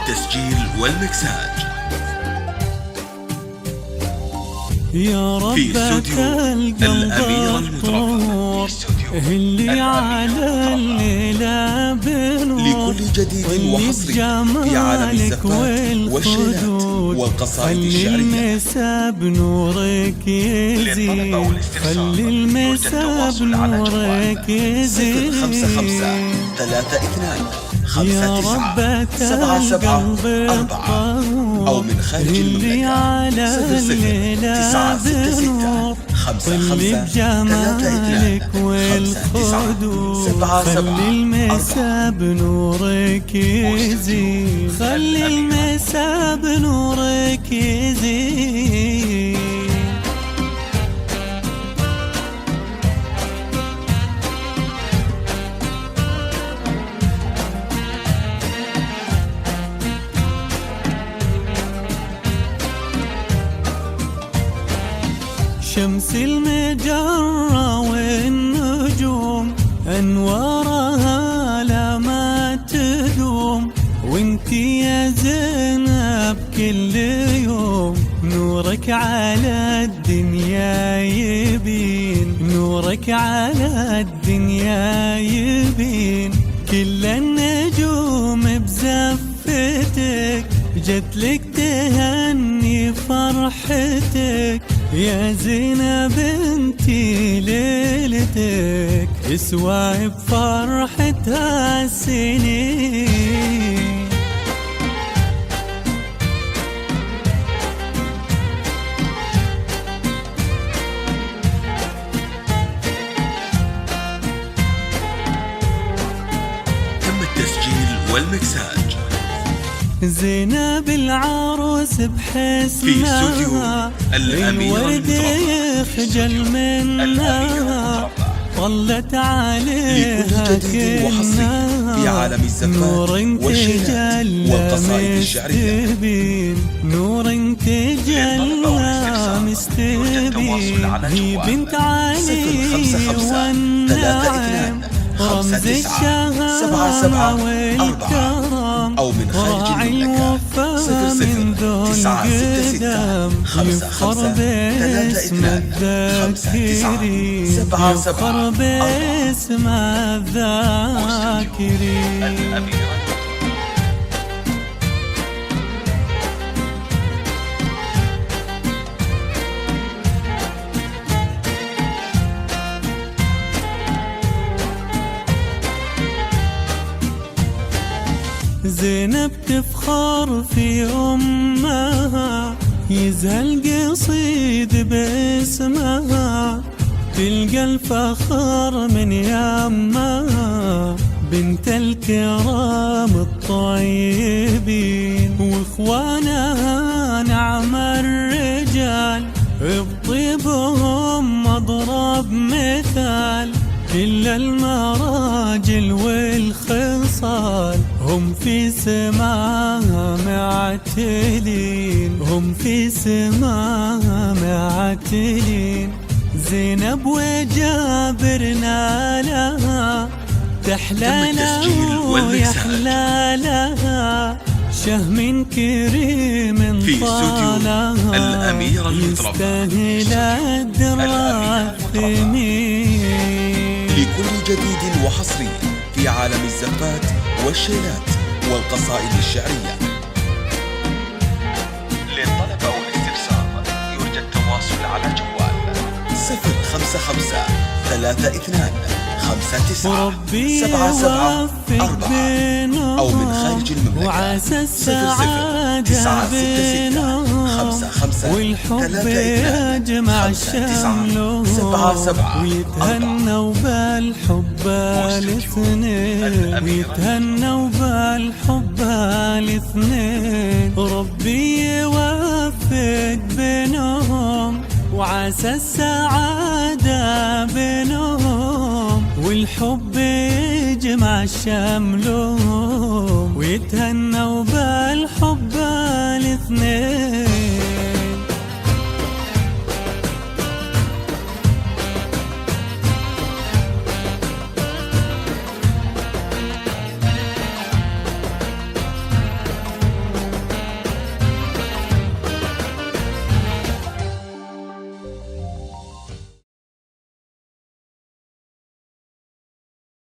التسجيل والمكساج يا ربك القلب الطور اللي على الليلة بنور لكل جديد وحصري في عالم الزفات والشيلات والقصائد الشعرية. خلي المسا بنورك يزيد، خلي المسا بنورك يزيد. 55 32 يا ربك القلب الطور أو من خارج اللي على الليلة بنور طلي بجمالك والخدود، خلي المسا بنورك يزيد، خلي المسا بنورك يزيد. شمس المجرة والنجوم أنوارها لا ما تدوم، وانتي يا زينب كل يوم نورك على الدنيا يبين، نورك على الدنيا يبين. كل النجوم بزفتك جتلك تهني فرحتك، يا زينب انتي ليلتك اسوى بفرحتها السنين. تم التسجيل والمكساج. زينب العروس بحسنها في استوديو الأمير الورد يخجل منها، طلت عليها كنها في عالم الزفات نور والشيلات والقصائد الشعرية. مستبين، نور تجلى مستبين. هي بنت علي والنعم رمز الشهامة والكرم، أو من خارج المملكة 00 يفخر باسم الذاكرين، يفخر باسم الذاكرين. زينب تفخر في أمها، يزهى القصيد باسمها، تلقى الفخر من يمها. بنت الكرام الطيبين واخوانها نعم الرجال، بطيبهم مضرب مثال. كل المراجل والخصال هم في سماها معتلين، هم في سماها معتلين. زينب وجابرنا لها تحلى له ويحلى لها، شهم كريم طالها يستاهل الدرة الثمين. لكل جديد وحصري في عالم الزفات والشيلات والقصائد الشعرية. للطلب أو الاستفسار يرجى التواصل على جوال 055 32 59 77 4 أو من خارج المملكة وعسى السعادة بينهم والحب يجمع الشمل، ويتهنوا بالحب الاثنين، ويتهنوا بالحب الاثنين. ربي يوفق بينهم وعسى السعادة بينهم، والحب يجمع شملهم، ويتهنوا بالحب الاثنين.